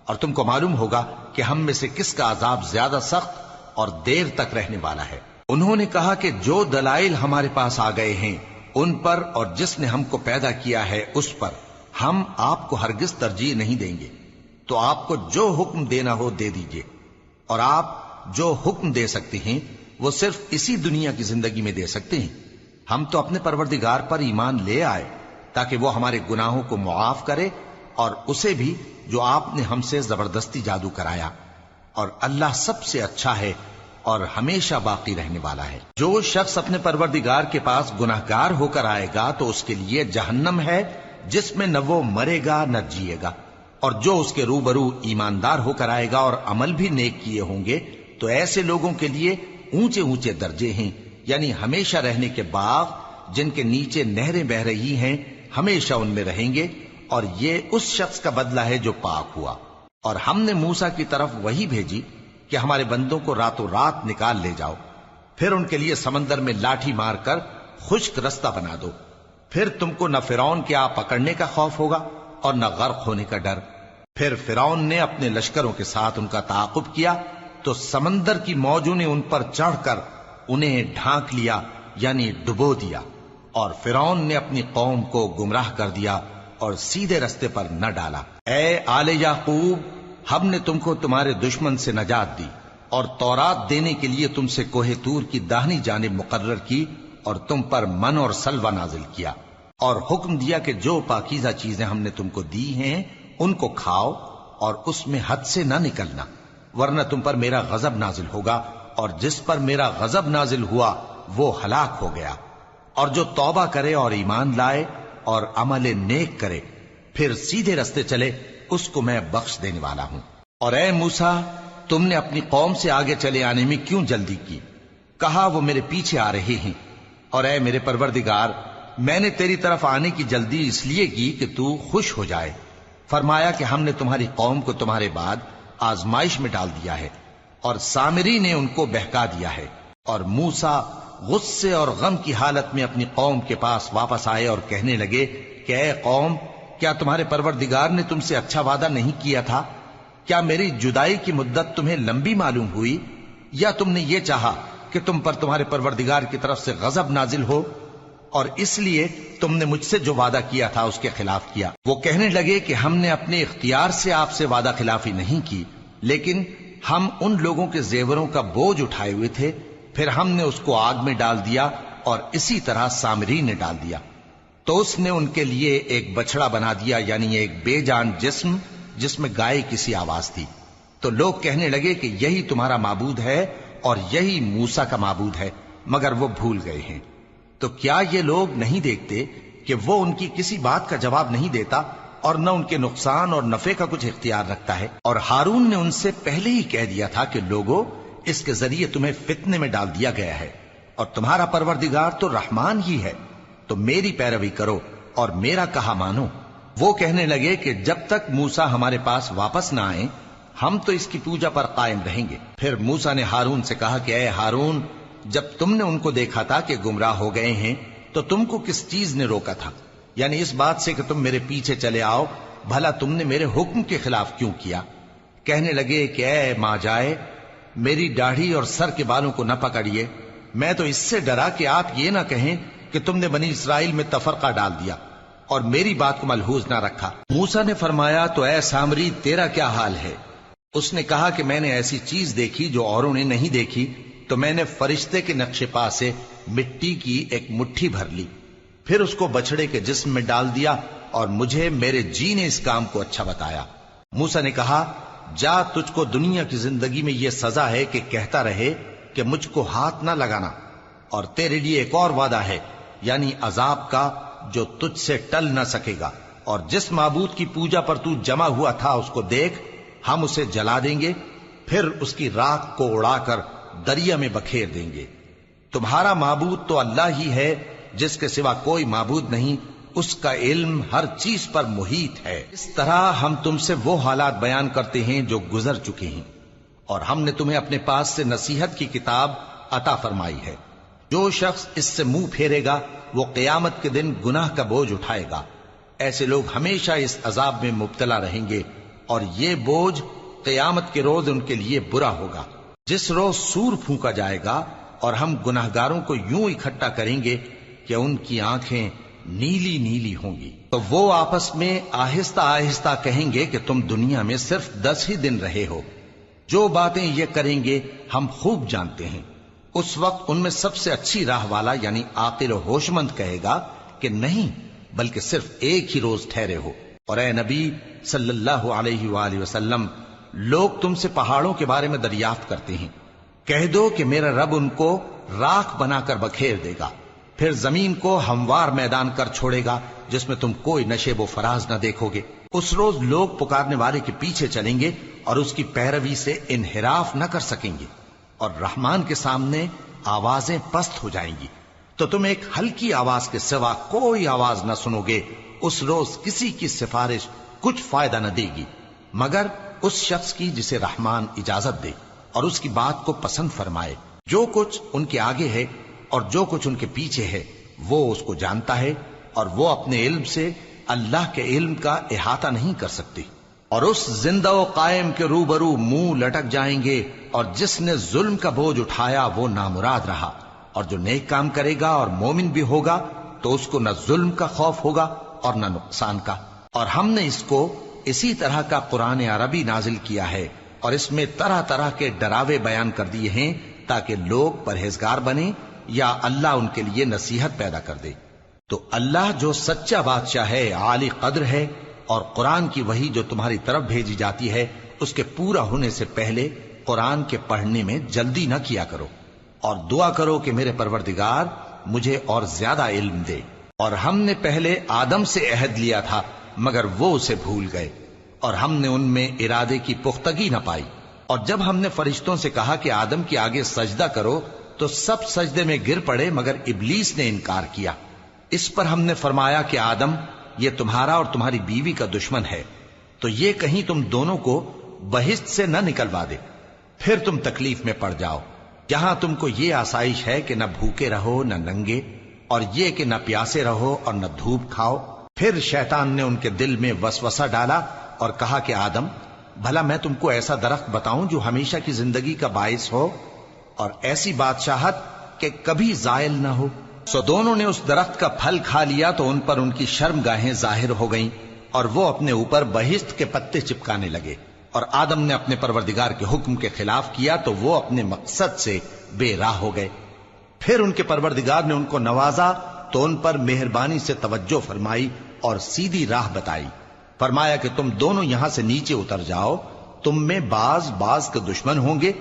اور تم کو معلوم ہوگا کہ ہم میں سے کس کا عذاب زیادہ سخت اور دیر تک رہنے والا ہے۔ انہوں نے کہا کہ جو دلائل ہمارے پاس آ گئے ہیں ان پر اور جس نے ہم کو پیدا کیا ہے اس پر ہم آپ کو ہرگز ترجیح نہیں دیں گے، تو آپ کو جو حکم دینا ہو دے دیجئے، اور آپ جو حکم دے سکتے ہیں وہ صرف اسی دنیا کی زندگی میں دے سکتے ہیں۔ ہم تو اپنے پروردگار پر ایمان لے آئے تاکہ وہ ہمارے گناہوں کو معاف کرے، اور اسے بھی جو آپ نے ہم سے زبردستی جادو کرایا، اور اللہ سب سے اچھا ہے اور ہمیشہ باقی رہنے والا ہے۔ جو شخص اپنے پروردگار کے پاس گناہگار ہو کر آئے گا تو اس کے لیے جہنم ہے جس میں نہ وہ مرے گا نہ جیے گا، اور جو اس کے روبرو ایماندار ہو کر آئے گا اور عمل بھی نیک کیے ہوں گے تو ایسے لوگوں کے لیے اونچے اونچے درجے ہیں، یعنی ہمیشہ رہنے کے باغ جن کے نیچے نہریں بہ رہی ہیں، ہمیشہ ان میں رہیں گے، اور یہ اس شخص کا بدلہ ہے جو پاک ہوا۔ اور ہم نے موسیٰ کی طرف وہی بھیجی کہ ہمارے بندوں کو راتوں رات نکال لے جاؤ، پھر ان کے لیے سمندر میں لاٹھی مار کر خشک رستہ بنا دو، پھر تم کو نہ فرعون کے آ پکڑنے کا خوف ہوگا اور نہ غرق ہونے کا ڈر۔ پھر فرعون نے اپنے لشکروں کے ساتھ ان کا تعاقب کیا تو سمندر کی موجوں نے ان پر چڑھ کر انہیں ڈھانک لیا یعنی ڈبو دیا، اور فرعون نے اپنی قوم کو گمراہ کر دیا اور سیدھے رستے پر نہ ڈالا۔ اے آل یعقوب، ہم نے تم کو تمہارے دشمن سے نجات دی اور تورات دینے کے لیے تم سے کوہ طور کی داہنی جانب مقرر کی، اور تم پر من اور سلوہ نازل کیا، اور حکم دیا کہ جو پاکیزہ چیزیں ہم نے تم کو دی ہیں ان کو کھاؤ اور اس میں حد سے نہ نکلنا، ورنہ تم پر میرا غضب نازل ہوگا، اور جس پر میرا غضب نازل ہوا وہ ہلاک ہو گیا۔ اور جو توبہ کرے اور ایمان لائے اور عمل نیک کرے پھر سیدھے رستے چلے اس کو میں بخش دینے والا ہوں۔ اور اے موسیٰ، تم نے اپنی قوم سے آگے چلے آنے میں کیوں جلدی کی؟ کہا وہ میرے پیچھے آ رہے ہیں۔ اور اے میرے پروردگار، میں نے تیری طرف آنے کی جلدی اس لیے کی کہ تو خوش ہو جائے۔ فرمایا کہ ہم نے تمہاری قوم کو تمہارے بعد آزمائش میں ڈال دیا ہے، اور سامری نے ان کو بہکا دیا ہے۔ اور موسیٰ غصے اور غم کی حالت میں اپنی قوم کے پاس واپس آئے اور کہنے لگے کہ اے قوم، کیا تمہارے پروردگار نے تم سے اچھا وعدہ نہیں کیا تھا؟ کیا میری جدائی کی مدت تمہیں لمبی معلوم ہوئی، یا تم نے یہ چاہا کہ تم پر تمہارے پروردگار کی طرف سے غضب نازل ہو، اور اس لیے تم نے مجھ سے جو وعدہ کیا تھا اس کے خلاف کیا؟ وہ کہنے لگے کہ ہم نے اپنے اختیار سے آپ سے وعدہ خلافی نہیں کی، لیکن ہم ان لوگوں کے زیوروں کا بوجھ اٹھائے ہوئے تھے، پھر ہم نے اس کو آگ میں ڈال دیا، اور اسی طرح سامری نے ڈال دیا۔ تو اس نے ان کے لیے ایک بچڑا بنا دیا، یعنی ایک بے جان جسم جس میں گائے کسی آواز تھی۔ تو لوگ کہنے لگے کہ یہی تمہارا معبود ہے اور یہی موسیٰ کا معبود ہے، مگر وہ بھول گئے ہیں۔ تو کیا یہ لوگ نہیں دیکھتے کہ وہ ان کی کسی بات کا جواب نہیں دیتا اور نہ ان کے نقصان اور نفع کا کچھ اختیار رکھتا ہے۔ اور ہارون نے ان سے پہلے ہی کہہ دیا تھا کہ لوگوں، اس کے ذریعے تمہیں فتنے میں ڈال دیا گیا ہے، اور تمہارا پروردگار تو رحمان ہی ہے، تو میری پیروی کرو اور میرا کہا مانو۔ وہ کہنے لگے کہ جب تک موسیٰ ہمارے پاس واپس نہ آئیں ہم تو اس کی پوجا پر قائم رہیں گے۔ پھر موسیٰ نے ہارون سے کہا کہ اے ہارون، جب تم نے ان کو دیکھا تھا کہ گمراہ ہو گئے ہیں تو تم کو کس چیز نے روکا تھا؟ یعنی اس بات سے کہ تم میرے پیچھے چلے آؤ، بھلا تم نے میرے حکم کے خلاف کیوں کیا؟ کہنے لگے کہ اے ماں جائے، میری داڑھی اور سر کے بالوں کو نہ پکڑیے، میں تو اس سے ڈرا کہ آپ یہ نہ کہیں کہ تم نے بنی اسرائیل میں تفرقہ ڈال دیا اور میری بات کو ملحوظ نہ رکھا۔ موسیٰ نے فرمایا تو اے سامری تیرا کیا حال ہے؟ اس نے کہا کہ میں نے ایسی چیز دیکھی جو اوروں نے نہیں دیکھی، تو میں نے فرشتے کے نقش پا سے مٹی کی ایک مٹھی بھر لی، پھر اس کو بچڑے کے جسم میں ڈال دیا، اور مجھے میرے جی نے اس کام کو اچھا بتایا۔ موسیٰ نے کہا جا، تجھ کو دنیا کی زندگی میں یہ سزا ہے کہ کہتا رہے کہ مجھ کو ہاتھ نہ لگانا، اور تیرے لیے ایک اور وعدہ ہے، یعنی عذاب کا جو تجھ سے ٹل نہ سکے گا، اور جس معبود کی پوجا پر تو جمع ہوا تھا اس کو دیکھ، ہم اسے جلا دیں گے، پھر اس کی راکھ کو اڑا کر دریا میں بکھیر دیں گے۔ تمہارا معبود تو اللہ ہی ہے، جس کے سوا کوئی معبود نہیں، اس کا علم ہر چیز پر محیط ہے۔ اس طرح ہم تم سے وہ حالات بیان کرتے ہیں جو گزر چکے ہیں، اور ہم نے تمہیں اپنے پاس سے نصیحت کی کتاب عطا فرمائی ہے۔ جو شخص اس سے منہ پھیرے گا وہ قیامت کے دن گناہ کا بوجھ اٹھائے گا۔ ایسے لوگ ہمیشہ اس عذاب میں مبتلا رہیں گے، اور یہ بوجھ قیامت کے روز ان کے لیے برا ہوگا، جس روز سور پھونکا جائے گا، اور ہم گناہگاروں کو یوں اکٹھا کریں گے کہ ان کی آنکھیں نیلی نیلی ہوں گی۔ تو وہ آپس میں آہستہ آہستہ کہیں گے کہ تم دنیا میں صرف 10 ہی دن رہے ہو، جو باتیں یہ کریں گے ہم خوب جانتے ہیں۔ اس وقت ان میں سب سے اچھی راہ والا یعنی عاقل و ہوش مند کہے گا کہ نہیں، بلکہ صرف ایک ہی روز ٹھہرے ہو۔ اور اے نبی صلی اللہ علیہ وآلہ وسلم، لوگ تم سے پہاڑوں کے بارے میں دریافت کرتے ہیں، کہہ دو کہ میرا رب ان کو راکھ بنا کر بکھیر دے گا، پھر زمین کو ہموار میدان کر چھوڑے گا جس میں تم کوئی نشیب و فراز نہ دیکھو گے۔ اس روز لوگ پکارنے والے کے پیچھے چلیں گے اور اس کی پیروی سے انحراف نہ کر سکیں گے، اور رحمان کے سامنے آوازیں پست ہو جائیں گی، تو تم ایک ہلکی آواز کے سوا کوئی آواز نہ سنو گے۔ اس روز کسی کی سفارش کچھ فائدہ نہ دے گی مگر اس شخص کی جسے رحمان اجازت دے اور اس کی بات کو پسند فرمائے۔ جو کچھ ان کے آگے ہے اور جو کچھ ان کے پیچھے ہے وہ اس کو جانتا ہے، اور وہ اپنے علم سے اللہ کے علم کا احاطہ نہیں کر سکتی۔ اور اس زندہ و قائم کے روبرو منہ لٹک جائیں گے، اور جس نے ظلم کا بوجھ اٹھایا وہ نامراد رہا، اور جو نیک کام کرے گا اور مومن بھی ہوگا تو اس کو نہ ظلم کا خوف ہوگا اور نہ نقصان کا۔ اور ہم نے اس کو اسی طرح کا قرآن عربی نازل کیا ہے، اور اس میں طرح طرح کے ڈراوے بیان کر دیے ہیں تاکہ لوگ پرہیزگار بنیں یا اللہ ان کے لیے نصیحت پیدا کر دے۔ تو اللہ جو سچا بادشاہ ہے، عالی قدر ہے، اور قرآن کی وحی جو تمہاری طرف بھیجی جاتی ہے اس کے پورا ہونے سے پہلے قرآن کے پڑھنے میں جلدی نہ کیا کرو، اور دعا کرو کہ میرے پروردگار مجھے اور زیادہ علم دے۔ اور ہم نے پہلے آدم سے عہد لیا تھا مگر وہ اسے بھول گئے، اور ہم نے ان میں ارادے کی پختگی نہ پائی۔ اور جب ہم نے فرشتوں سے کہا کہ آدم کے آگے سجدہ کرو تو سب سجدے میں گر پڑے مگر ابلیس نے انکار کیا۔ اس پر ہم نے فرمایا کہ آدم، یہ تمہارا اور تمہاری بیوی کا دشمن ہے، تو یہ کہیں تم دونوں کو بہشت سے نہ نکلوا دے، پھر تم تکلیف میں پڑ جاؤ۔ یہاں تم کو یہ آسائش ہے کہ نہ بھوکے رہو نہ ننگے، اور یہ کہ نہ پیاسے رہو اور نہ دھوپ کھاؤ۔ پھر شیطان نے ان کے دل میں وسوسہ ڈالا اور کہا کہ آدم، بھلا میں تم کو ایسا درخت بتاؤں جو ہمیشہ کی زندگی کا باعث ہو اور ایسی بادشاہت کہ کبھی زائل نہ ہو؟ سو دونوں نے اس درخت کا پھل کھا لیا تو ان پر ان کی شرم گاہیں ظاہر ہو گئیں، اور وہ اپنے اوپر بہشت کے پتے چپکانے لگے۔ اور آدم نے اپنے پروردگار کے حکم کے خلاف کیا تو وہ اپنے مقصد سے بے راہ ہو گئے۔ پھر ان کے پروردگار نے ان کو نوازا تو ان پر مہربانی سے توجہ فرمائی اور سیدھی راہ بتائی۔ فرمایا کہ تم دونوں یہاں سے نیچے اتر جاؤ، تم میں بعض کے دشمن ہوں گے،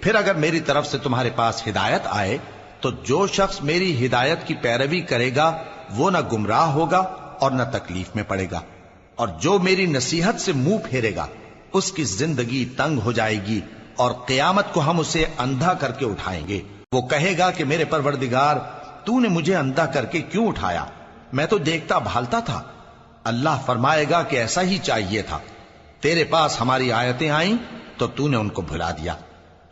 پھر اگر میری طرف سے تمہارے پاس ہدایت آئے تو جو شخص میری ہدایت کی پیروی کرے گا وہ نہ گمراہ ہوگا اور نہ تکلیف میں پڑے گا۔ اور جو میری نصیحت سے منہ پھیرے گا اس کی زندگی تنگ ہو جائے گی، اور قیامت کو ہم اسے اندھا کر کے اٹھائیں گے۔ وہ کہے گا کہ میرے پروردگار، تو نے مجھے اندھا کر کے کیوں اٹھایا؟ میں تو دیکھتا بھالتا تھا۔ اللہ فرمائے گا کہ ایسا ہی چاہیے تھا، تیرے پاس ہماری آیتیں آئیں تو تو نے ان کو بھلا دیا،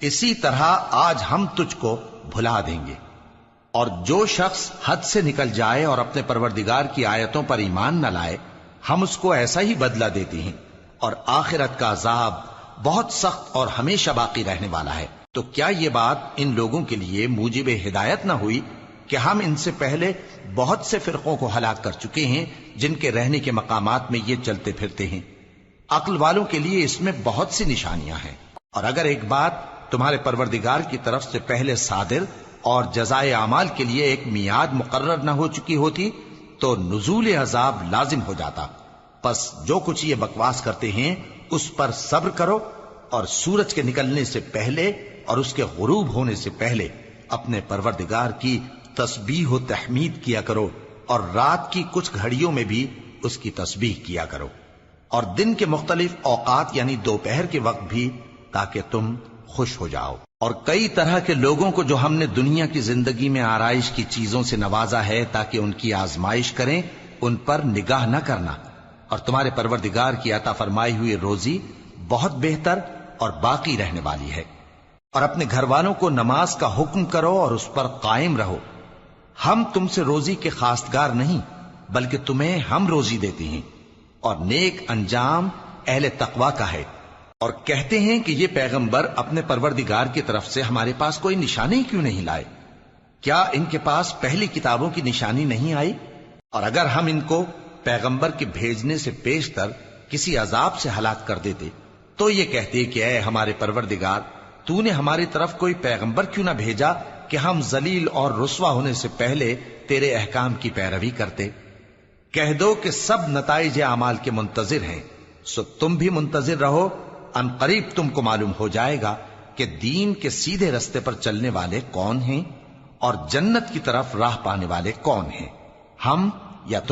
اسی طرح آج ہم تجھ کو بھلا دیں گے۔ اور جو شخص حد سے نکل جائے اور اپنے پروردگار کی آیتوں پر ایمان نہ لائے، ہم اس کو ایسا ہی بدلہ دیتے ہیں، اور آخرت کا عذاب بہت سخت اور ہمیشہ باقی رہنے والا ہے۔ تو کیا یہ بات ان لوگوں کے لیے موجب ہدایت نہ ہوئی کہ ہم ان سے پہلے بہت سے فرقوں کو ہلاک کر چکے ہیں جن کے رہنے کے مقامات میں یہ چلتے پھرتے ہیں؟ عقل والوں کے لیے اس میں بہت سی نشانیاں ہیں۔ اور اگر ایک بات تمہارے پروردگار کی طرف سے پہلے صادر اور جزائے اعمال کے لیے ایک میعاد مقرر نہ ہو چکی ہوتی تو نزول عذاب لازم ہو جاتا۔ پس جو کچھ یہ بکواس کرتے ہیں اس پر صبر کرو، اور سورج کے نکلنے سے پہلے اور اس کے غروب ہونے سے پہلے اپنے پروردگار کی تسبیح و تحمید کیا کرو، اور رات کی کچھ گھڑیوں میں بھی اس کی تسبیح کیا کرو، اور دن کے مختلف اوقات یعنی دوپہر کے وقت بھی، تاکہ تم خوش ہو جاؤ۔ اور کئی طرح کے لوگوں کو جو ہم نے دنیا کی زندگی میں آرائش کی چیزوں سے نوازا ہے تاکہ ان کی آزمائش کریں، ان پر نگاہ نہ کرنا، اور تمہارے پروردگار کی عطا فرمائی ہوئی روزی بہت بہتر اور باقی رہنے والی ہے۔ اور اپنے گھر والوں کو نماز کا حکم کرو اور اس پر قائم رہو۔ ہم تم سے روزی کے خواستگار نہیں، بلکہ تمہیں ہم روزی دیتے ہیں، اور نیک انجام اہل تقوی کا ہے۔ اور کہتے ہیں کہ یہ پیغمبر اپنے پروردگار کی طرف سے ہمارے پاس کوئی نشانی کیوں نہیں لائے؟ کیا ان کے پاس پہلی کتابوں کی نشانی نہیں آئی؟ اور اگر ہم ان کو پیغمبر کے بھیجنے سے پیشتر کسی عذاب سے ہلاک کر دیتے تو یہ کہتے کہ اے ہمارے پروردگار، تو نے ہماری طرف کوئی پیغمبر کیوں نہ بھیجا کہ ہم ذلیل اور رسوا ہونے سے پہلے تیرے احکام کی پیروی کرتے۔ کہہ دو کہ سب نتائج اعمال کے منتظر ہیں، سو تم بھی منتظر رہو، ان قریب تم کو معلوم ہو جائے گا کہ دین کے سیدھے رستے پر چلنے والے کون ہیں اور جنت کی طرف راہ پانے والے کون ہیں، ہم یا تم۔